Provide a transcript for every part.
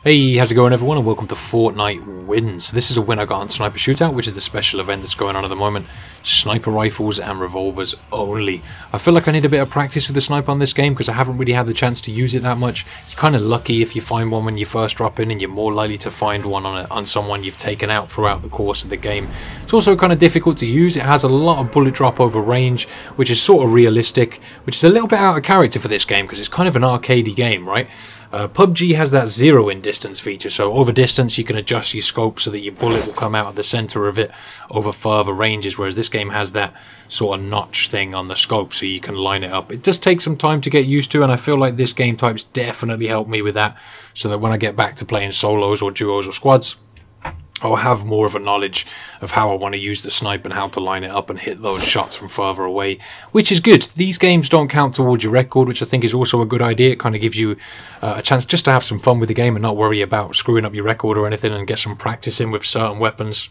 Hey, how's it going everyone, and welcome to Fortnite Wins. This is a win I got on Sniper Shootout, which is the special event that's going on at the moment. Sniper rifles and revolvers only. I feel like I need a bit of practice with the sniper on this game because I haven't really had the chance to use it that much. You're kind of lucky if you find one when you first drop in, and you're more likely to find one on someone you've taken out throughout the course of the game. It's also kind of difficult to use. It has a lot of bullet drop over range, which is sort of realistic, which is a little bit out of character for this game because it's kind of an arcadey game, right? PUBG has that zero in distance feature, so over distance you can adjust your scope so that your bullet will come out of the center of it over further ranges, whereas this game has that sort of notch thing on the scope so you can line it up. It does take some time to get used to, and I feel like this game type's definitely helped me with that, so that when I get back to playing solos or duos or squads, I'll have more of a knowledge of how I want to use the snipe and how to line it up and hit those shots from further away, which is good. These games don't count towards your record, which I think is also a good idea. It kind of gives you a chance just to have some fun with the game and not worry about screwing up your record or anything, and get some practice in with certain weapons,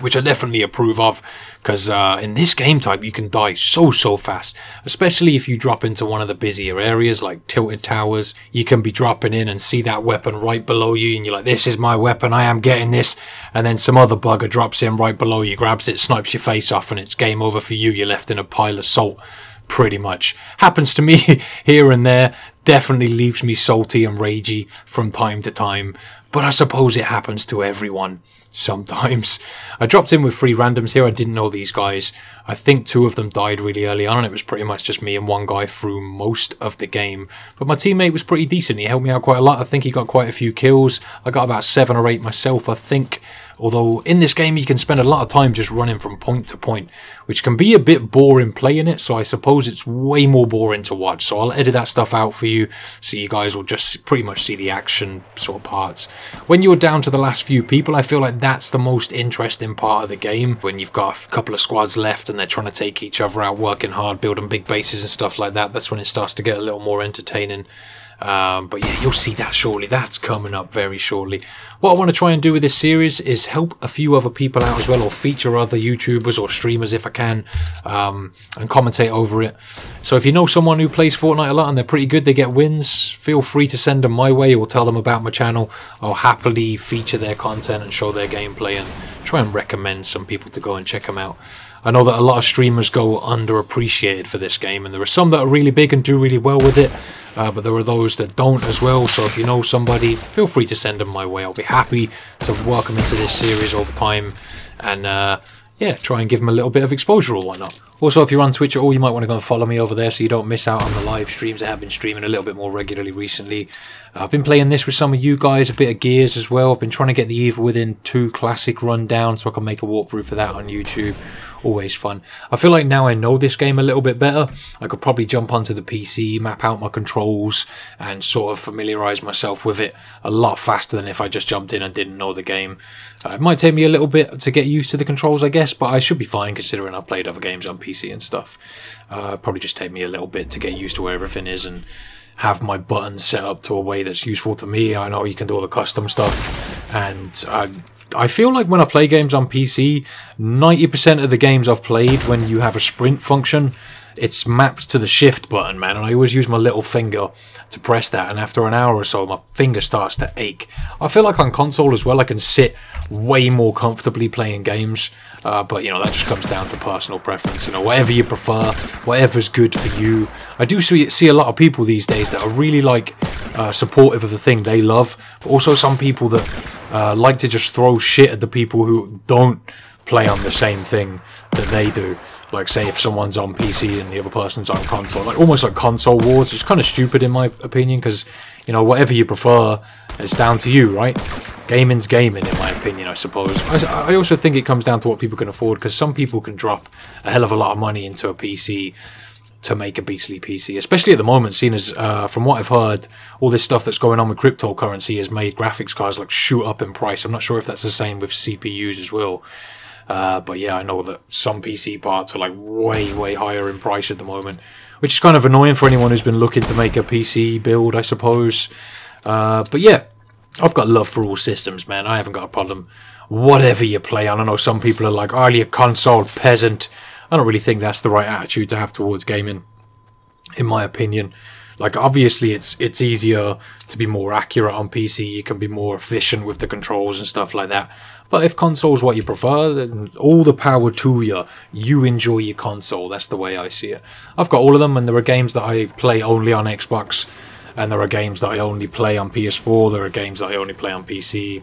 which I definitely approve of, because in this game type you can die so fast, especially if you drop into one of the busier areas like tilted towers. You can be dropping in and see that weapon right below you, and you're like, this is my weapon, I am getting this, and then some other bugger drops in right below you, grabs it, snipes your face off, and it's game over for you. You're left in a pile of salt, pretty much. Happens to me here and there, definitely leaves me salty and ragey from time to time, but I suppose it happens to everyone sometimes. I dropped in with 3 randoms here. I didn't know these guys. I think 2 of them died really early on, and it was pretty much just me and one guy through most of the game. But my teammate was pretty decent. He helped me out quite a lot. I think he got quite a few kills. I got about 7 or 8 myself, I think. Although in this game you can spend a lot of time just running from point to point, which can be a bit boring playing it, so I suppose it's way more boring to watch. So I'll edit that stuff out for you, so you guys will just pretty much see the action sort of parts. When you're down to the last few people, I feel like that's the most interesting part of the game. When you've got a couple of squads left and they're trying to take each other out, working hard, building big bases and stuff like that, that's when it starts to get a little more entertaining. But yeah, you'll see that shortly. That's coming up very shortly. What I want to try and do with this series is help a few other people out as well, or feature other YouTubers or streamers if I can, and commentate over it. So if you know someone who plays Fortnite a lot and they're pretty good, they get wins, feel free to send them my way or tell them about my channel. I'll happily feature their content and show their gameplay and try and recommend some people to go and check them out. I know that a lot of streamers go underappreciated for this game, and there are some that are really big and do really well with it, but there are those that don't as well. So if you know somebody, feel free to send them my way. I'll be happy to welcome into this series over time, and yeah, try and give them a little bit of exposure or whatnot. Also, if you're on Twitch at all, you might want to go and follow me over there so you don't miss out on the live streams. I have been streaming a little bit more regularly recently. I've been playing this with some of you guys, a bit of Gears as well. I've been trying to get the Evil Within 2 Classic run down so I can make a walkthrough for that on YouTube. Always fun. I feel like now I know this game a little bit better, I could probably jump onto the PC, map out my controls, and sort of familiarise myself with it a lot faster than if I just jumped in and didn't know the game. It might take me a little bit to get used to the controls, I guess, but I should be fine considering I've played other games on PC and stuff. Probably just take me a little bit to get used to where everything is and have my buttons set up to a way that's useful to me. I know you can do all the custom stuff, and I feel like when I play games on PC, 90% of the games I've played, when you have a sprint function, it's mapped to the shift button, man, and I always use my little finger to press that, and after an hour or so my finger starts to ache. I feel like on console as well I can sit way more comfortably playing games, but you know, that just comes down to personal preference. You know, whatever you prefer, whatever's good for you. I do see a lot of people these days that are really like supportive of the thing they love, but also some people that like to just throw shit at the people who don't play on the same thing that they do. Like, say if someone's on PC and the other person's on console, like almost like console wars. It's kind of stupid in my opinion, because you know, whatever you prefer, it's down to you, right? Gaming's gaming, in my opinion, I suppose. I also think it comes down to what people can afford, because some people can drop a hell of a lot of money into a PC to make a beastly PC, especially at the moment, seeing as from what I've heard, all this stuff that's going on with cryptocurrency has made graphics cards like shoot up in price. I'm not sure if that's the same with CPUs as well. But yeah, I know that some PC parts are like way higher in price at the moment, which is kind of annoying for anyone who's been looking to make a PC build, I suppose. But yeah, I've got love for all systems, man. I haven't got a problem whatever you play on. I know some people are like, oh, you're a console peasant. I don't really think that's the right attitude to have towards gaming, in my opinion. Like, obviously, it's easier to be more accurate on PC. You can be more efficient with the controls and stuff like that. But if console's what you prefer, then all the power to you. You enjoy your console. That's the way I see it. I've got all of them, and there are games that I play only on Xbox, and there are games that I only play on PS4. There are games that I only play on PC.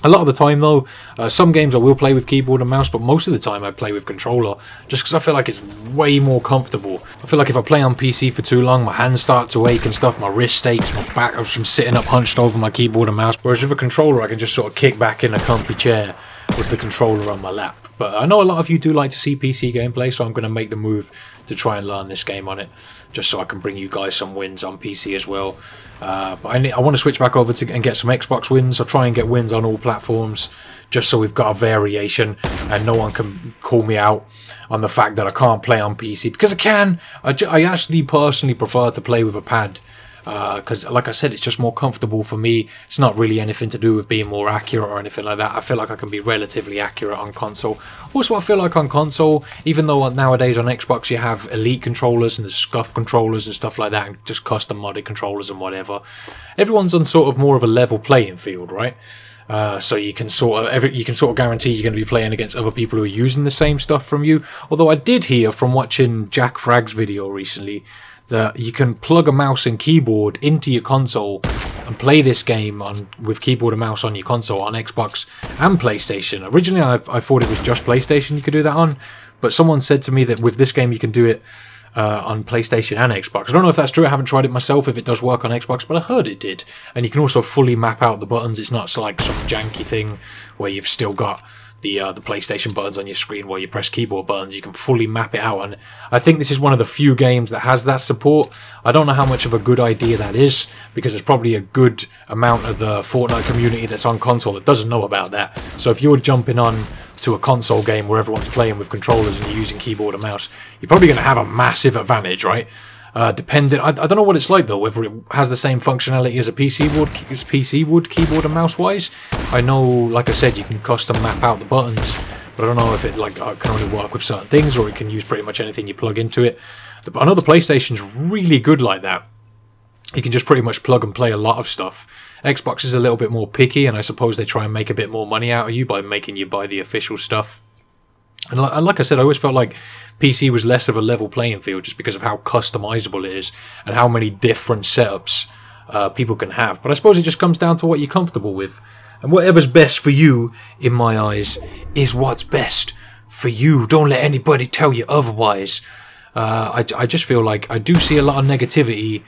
A lot of the time, though, some games I will play with keyboard and mouse, but most of the time I play with controller, just because I feel like it's way more comfortable. I feel like if I play on PC for too long, my hands start to ache and stuff, my wrist aches, my back from sitting up hunched over my keyboard and mouse, whereas with a controller I can just sort of kick back in a comfy chair with the controller on my lap. But I know a lot of you do like to see PC gameplay, so I'm going to make the move to try and learn this game on it, just so I can bring you guys some wins on PC as well. But I want to switch back over and get some Xbox wins. I'll try and get wins on all platforms, just so we've got a variation, and no one can call me out on the fact that I can't play on PC, because I can. I actually personally prefer to play with a pad. Because, like I said, it's just more comfortable for me. It's not really anything to do with being more accurate or anything like that. I feel like I can be relatively accurate on console. Also, I feel like on console, even though nowadays on Xbox you have Elite controllers and the Scuff controllers and stuff like that, and just custom modded controllers and whatever, everyone's on sort of more of a level playing field, right? So you can sort of guarantee you're going to be playing against other people who are using the same stuff from you. Although I did hear from watching Jack Fragg's video recently that you can plug a mouse and keyboard into your console and play this game with keyboard and mouse on your console on Xbox and PlayStation. Originally, I thought it was just PlayStation you could do that on, but someone said to me that with this game you can do it on PlayStation and Xbox. I don't know if that's true. I haven't tried it myself, if it does work on Xbox, but I heard it did. And you can also fully map out the buttons. It's not like some janky thing where you've still got the PlayStation buttons on your screen while you press keyboard buttons. You can fully map it out, and I think this is one of the few games that has that support. I don't know how much of a good idea that is, because there's probably a good amount of the Fortnite community that's on console that doesn't know about that. So if you're jumping on to a console game where everyone's playing with controllers and you're using keyboard and mouse, you're probably going to have a massive advantage, right? Depending, I don't know what it's like though, whether it has the same functionality as a PC would keyboard and mouse wise. I know, like I said, you can custom map out the buttons, but I don't know if it can only work with certain things, or it can use pretty much anything you plug into it. I know the PlayStation's really good like that. You can just pretty much plug and play a lot of stuff. Xbox is a little bit more picky, and I suppose they try and make a bit more money out of you by making you buy the official stuff. And like I said, I always felt like PC was less of a level playing field just because of how customizable it is and how many different setups people can have. But I suppose it just comes down to what you're comfortable with. And whatever's best for you, in my eyes, is what's best for you. Don't let anybody tell you otherwise. I just feel like I do see a lot of negativity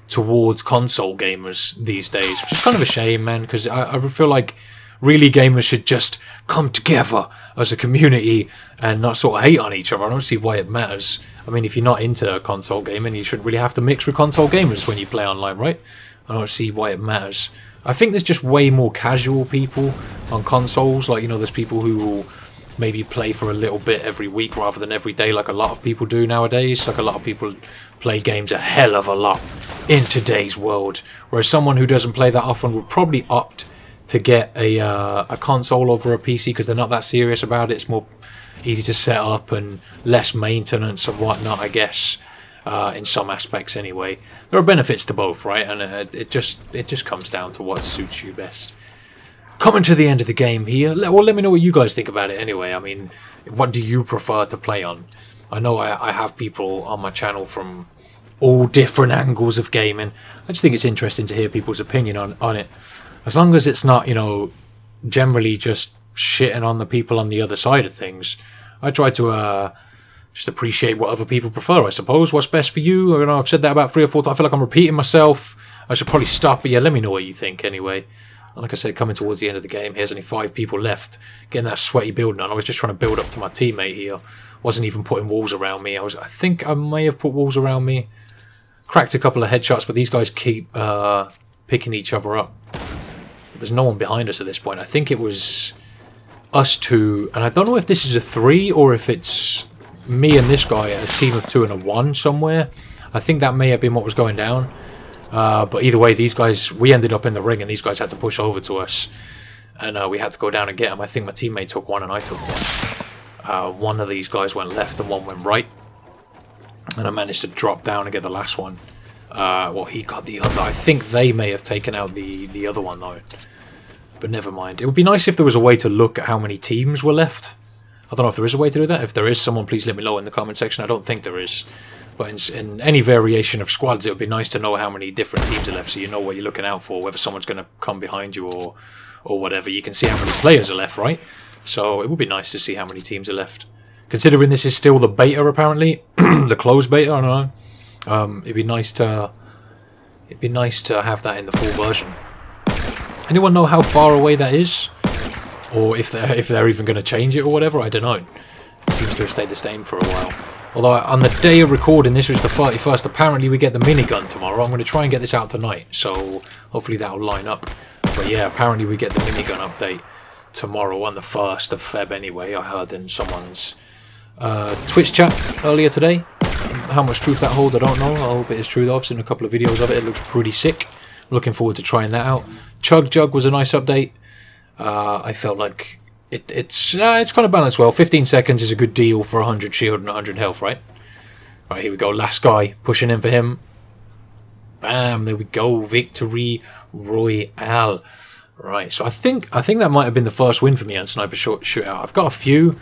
towards console gamers these days, which is kind of a shame, man, because I feel like really gamers should just come together as a community and not sort of hate on each other. I don't see why it matters. I mean, if you're not into console gaming, you shouldn't really have to mix with console gamers when you play online, right? I don't see why it matters. I think there's just way more casual people on consoles. Like, you know, there's people who will maybe play for a little bit every week rather than every day, like a lot of people do nowadays. Like, a lot of people play games a hell of a lot in today's world, whereas someone who doesn't play that often would probably opt to get a console over a PC because they're not that serious about it. It's more easy to set up and less maintenance and whatnot, I guess, in some aspects anyway. There are benefits to both, right? And it just comes down to what suits you best. Coming to the end of the game here. Well, let me know what you guys think about it anyway. I mean, what do you prefer to play on? I know I have people on my channel from all different angles of gaming. I just think it's interesting to hear people's opinion on it. As long as it's not, you know, generally just shitting on the people on the other side of things. I try to just appreciate what other people prefer, I suppose. What's best for you? I know I've said that about 3 or 4 times. I feel like I'm repeating myself. I should probably stop, but yeah, let me know what you think anyway. Like I said, coming towards the end of the game, here's only 5 people left. Getting that sweaty building on. I was just trying to build up to my teammate here. Wasn't even putting walls around me. I think I may have put walls around me. Cracked a couple of headshots, but these guys keep picking each other up. There's no one behind us at this point. I think it was us two, and I don't know if this is a 3 or if it's me and this guy, a team of 2 and a 1 somewhere. I think that may have been what was going down. But either way, these guys, we ended up in the ring, and these guys had to push over to us, and we had to go down and get them. I think my teammate took one, and I took one. One of these guys went left, and one went right, and I managed to drop down and get the last one. Well, he got the other. I think they may have taken out the other one though. But never mind. It would be nice if there was a way to look at how many teams were left. I don't know if there is a way to do that. If there is, someone please let me know in the comment section. I don't think there is. But in any variation of squads, it would be nice to know how many different teams are left, so you know what you're looking out for, whether someone's going to come behind you or whatever. You can see how many players are left, right? So it would be nice to see how many teams are left. Considering this is still the beta, apparently, the closed beta, I don't know. It'd be nice to have that in the full version. Anyone know how far away that is? Or if they're even going to change it or whatever? I don't know. It seems to have stayed the same for a while. Although on the day of recording, this was the 31st, apparently we get the minigun tomorrow. I'm going to try and get this out tonight, so hopefully that'll line up. But yeah, apparently we get the minigun update tomorrow on the 1st of Feb anyway. I heard in someone's Twitch chat earlier today. How much truth that holds, I don't know. I hope it is true though. I've seen a couple of videos of it. It looks pretty sick. Looking forward to trying that out. Chug Jug was a nice update. I felt like it's kind of balanced well. 15 seconds is a good deal for 100 shield and 100 health, right? Right, here we go. Last guy pushing in for him. Bam! There we go. Victory Royale. Right. So I think that might have been the first win for me on Sniper Shootout. I've got a few.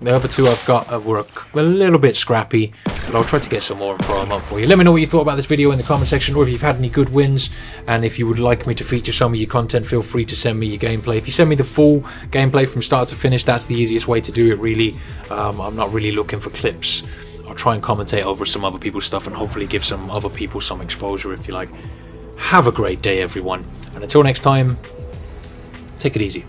The other two I've got were a little bit scrappy, but I'll try to get some more and throw them up for you. Let me know what you thought about this video in the comment section, or if you've had any good wins, and if you would like me to feature some of your content, feel free to send me your gameplay. If you send me the full gameplay from start to finish, that's the easiest way to do it, really. I'm not really looking for clips. I'll try and commentate over some other people's stuff and hopefully give some other people some exposure, if you like. Have a great day, everyone, and until next time, take it easy.